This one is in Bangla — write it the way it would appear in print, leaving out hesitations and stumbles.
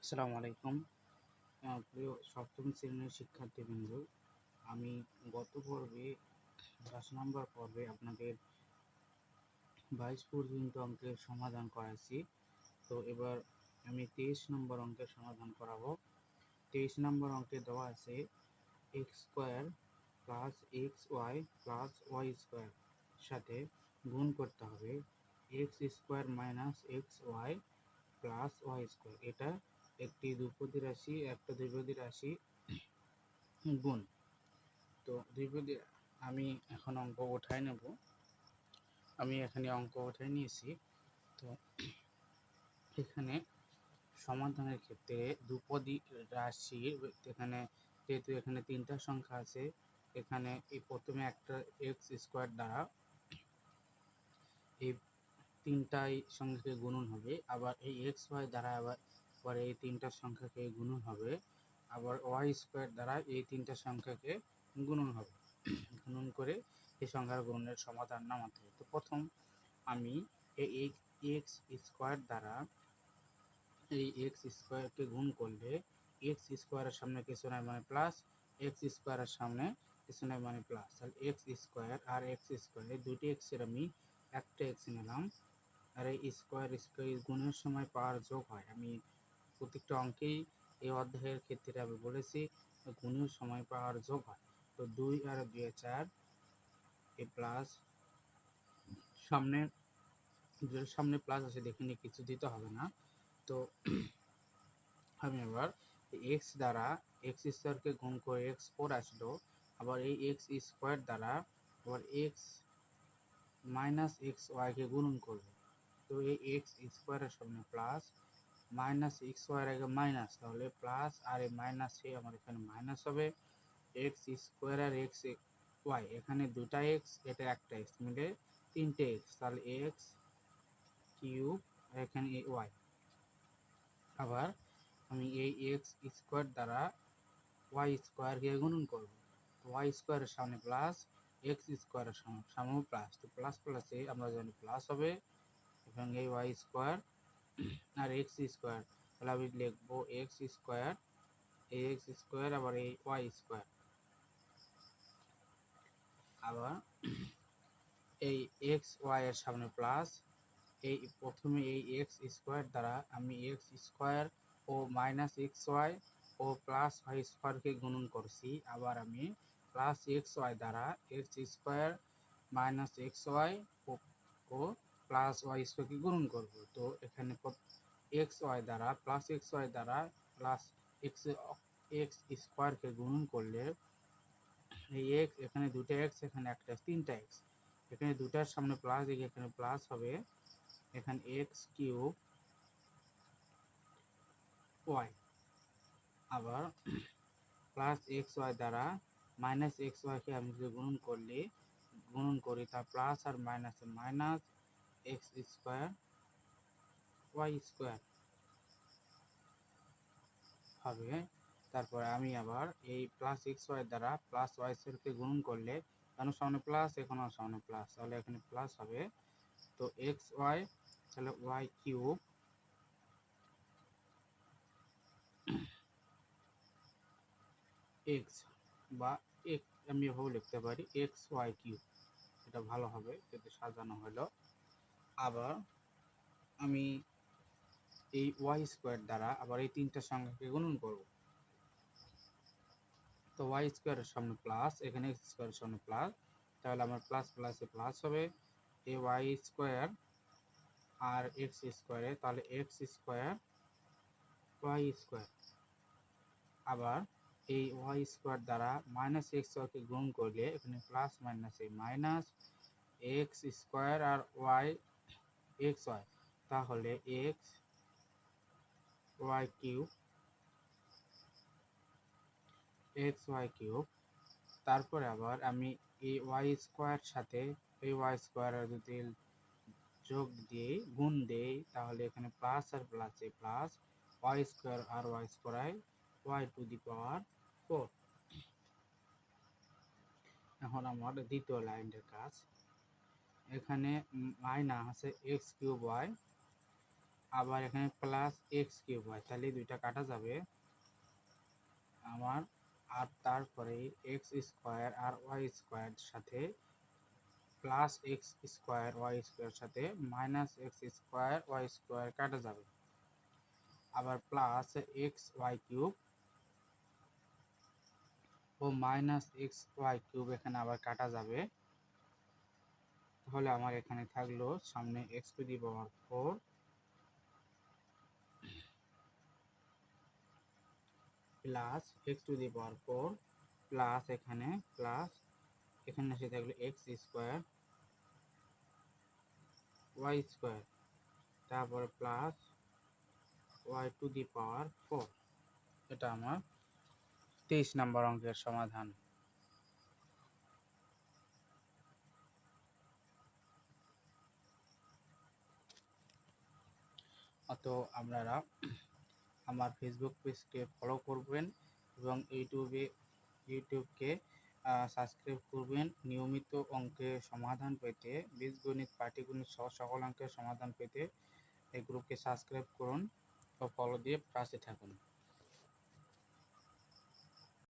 আসসালামু আলাইকুম। প্রিয় সপ্তম শ্রেণীর শিক্ষার্থীবৃন্দ, আমি গত পর্বে 10 নম্বর পর্বে আপনাদের 22 পর্যন্ত অঙ্কের সমাধান করাইছি। তো এবার আমি 23 নম্বর অঙ্কের সমাধান করাবো। 23 নম্বর অঙ্কে দেওয়া আছে x square plus x y plus y square সাথে গুণ করতে হবে x square minus x y plus y square. এটা একটি দ্বিপদী রাশি, একটা দ্বিপদী রাশি গুণ। তো দ্বিপদী আমি এখন অঙ্ক উঠাই নেব। আমি এখানে অঙ্ক উঠাই নিয়েছি। তো এখানে সমাধানের ক্ষেত্রে দ্বিপদী রাশির এখানে যেহেতু এখানে তিনটা সংখ্যা আছে, এখানে এই প্রথমে একটা এক্স স্কোয়ার দ্বারা এই তিনটাই সংখ্যাকে গুণন হবে, আবার এই এক্স ওয়াই দ্বারা আবার এই তিনটা সংখ্যাকে গুণন হবে, আবার ওয়াই স্কোয়ার দ্বারা এই তিনটা সংখ্যাকে গুণন হবে। গুণন করে এই সংখ্যার গুণনের সমাধান নামাতে হবে। তো প্রথম আমি এই এক্স স্কোয়ার দ্বারা এই এক্স স্কোয়ারকে গুণ করলে এক্স স্কোয়ারের সামনে কিছু নয় মানে প্লাস, এক্স স্কোয়ারের সামনে কিছু নয় মানে প্লাস। তাহলে এক্স স্কোয়ার আর এক্স স্কোয়ারে দুটি এক্সের আমি একটা এক্স নিলাম, আর এই স্কোয়ার স্কোয়ার গুণের সময় পাওয়ার যোগ হয়। আমি প্রত্যেকটা অঙ্কেই এই অধ্যায়ের ক্ষেত্রে আমি বলেছি গুণের সময় পাওয়ার যোগ হয়। তো 2 আর 2 4, এ প্লাস সামনে সামনে প্লাস আছে, দেখিনি কিছু দিতে হবে না। তো আমি আবার এক্স দ্বারা এক্স স্কোয়ারকে গুণ করে এক্স 4 আসলো, আবার এই এক্স স্কোয়ার দ্বারা আবার এক্স মাইনাস এক্স ওয়াইকে গুণন করব। তো এই এক্স স্কোয়ারের সামনে প্লাস, মাইনাস এক্স ওয়াই আগে মাইনাস, তাহলে প্লাস আর এই মাইনাসে আমার এখানে মাইনাস হবে। এক্স স্কোয়ার আর এক্স ওয়াই, এখানে দুটা এক্স, এটা একটা এক্স, মিলে তিনটে এক্স, তাহলে এক্স কিউব আর এখানে এই ওয়াই। আবার আমি এই এক্স স্কোয়ার দ্বারা ওয়াই স্কোয়ারকে গুণন করব। ওয়াই স্কোয়ারের সামনে প্লাস, এক্স স্কোয়ারের সামনে প্লাস, তো প্লাস প্লাসে আমরা জানি প্লাস হবে, এবং এই ওয়াই স্কোয়ার আর এক্স স্কোয়ার, তাহলে আমি লিখবো এক্স স্কোয়ার, এই এক্স স্কোয়ার আবার এই ওয়াই স্কোয়ার। আবার এই এক্স ওয়াই এর সামনে প্লাস, এই প্রথমে এই এক্স স্কোয়ার দ্বারা আমি এক্স স্কোয়ার ও মাইনাস এক্স ওয়াই ও প্লাস ওয়াই স্কোয়ারকে গুণন করছি, আবার আমি প্লাস এক্স ওয়াই দ্বারা x square minus x y ও প্লাস ওয়াই স্কোয়ারকে গুণন করব। তো এখানে এক্স ওয়াই দ্বারা প্লাস এক্স ওয়াই দ্বারা প্লাস এক্স এক্স স্কোয়ারকে গুণন করলে এই এক্স, এখানে দুটো এক্স, এখানে একটা তিনটা এক্স, এখানে দুটার সামনে প্লাস, এখানে প্লাস হবে, এখানে এক্স কিউব ওয়াই। আবার প্লাস এক্স ওয়াই দ্বারা মাইনাস এক্স ওয়াইকে আমি যদি গুণন করি তা প্লাস আর মাইনাসে minus x square y square হবে। তারপরে আমি আবার এই প্লাস এক্স ওয়াই দ্বারা প্লাস ওয়াই স্কোয়ারকে গুণন করলে, এখানে সামনে প্লাস এখানেও সামনে প্লাস, তাহলে এখানে প্লাস হবে। তো এক্স ওয়াই, তাহলে ওয়াই কিউব এক্স, বা এক আমি এভাবে লিখতে পারি এক্স ওয়াই কিউব, এটা ভালো হবে যদি সাজানো হলো। আবার আমি এই ওয়াই স্কোয়ার দ্বারা আবার এই তিনটা সংখ্যাকে গুণন করব। তো ওয়াই স্কোয়ারের সামনে প্লাস, এখানে এক্স স্কোয়ারের সামনে প্লাস, তাহলে আমার প্লাস প্লাসে প্লাস হবে। এই ওয়াই স্কোয়ার আর এক্স স্কোয়ারে, তাহলে এক্স স্কোয়ার ওয়াই স্কোয়ার। আবার এই ওয়াই স্কোয়ার দ্বারা মাইনাস এক্স ওয়াইকে গুণ করলে এখানে প্লাস মাইনাসে মাইনাস এক্স স্কোয়ার আর ওয়াই এক্স ওয়াই, তাহলে x y cube x y cube. তারপরে আবার আমি এই ওয়াই স্কোয়ার সাথে এই ওয়াই স্কোয়ার যদি যোগ দিয়ে গুণ দেই, তাহলে এখানে প্লাস আর প্লাসে প্লাস ওয়াই স্কোয়ার আর y square y to the power 4। এখন আমার দ্বিতীয় লাইনের কাজ, এখানে মাইনাস আছে এক্স কিউব ওয়াই, আবার এখানে প্লাস এক্স কিউব হয়, তাহলে দুইটা কাটা যাবে আমার। আর তারপরে এক্স স্কোয়ার আর ওয়াই স্কোয়ার সাথে plus x square y square সাথে minus x square y square কাটা যাবে। আবার প্লাস এক্স ওয়াই কিউব ও মাইনাস এক্স ওয়াই কিউব এখানে আবার কাটা যাবে। তাহলে আমার এখানে থাকলো সামনে x to the power 4 plus x to the power 4 plus এখানে এসে থাকলো এক্স স্কোয়ার ওয়াই স্কোয়ার, তারপরে plus y to the power 4। এটা আমার 23 নম্বর অঙ্কের সমাধান। অত আপনারা আমার ফেসবুক পেজকে ফলো করবেন এবং ইউটিউবকে সাবস্ক্রাইব করবেন। নিয়মিত অঙ্কের সমাধান পেতে, বীজগণিত, পাটিগণিত সহ সকল অঙ্কের সমাধান পেতে এই গ্রুপকে সাবস্ক্রাইব করুন ও ফলো দিয়ে পাশে থাকুন।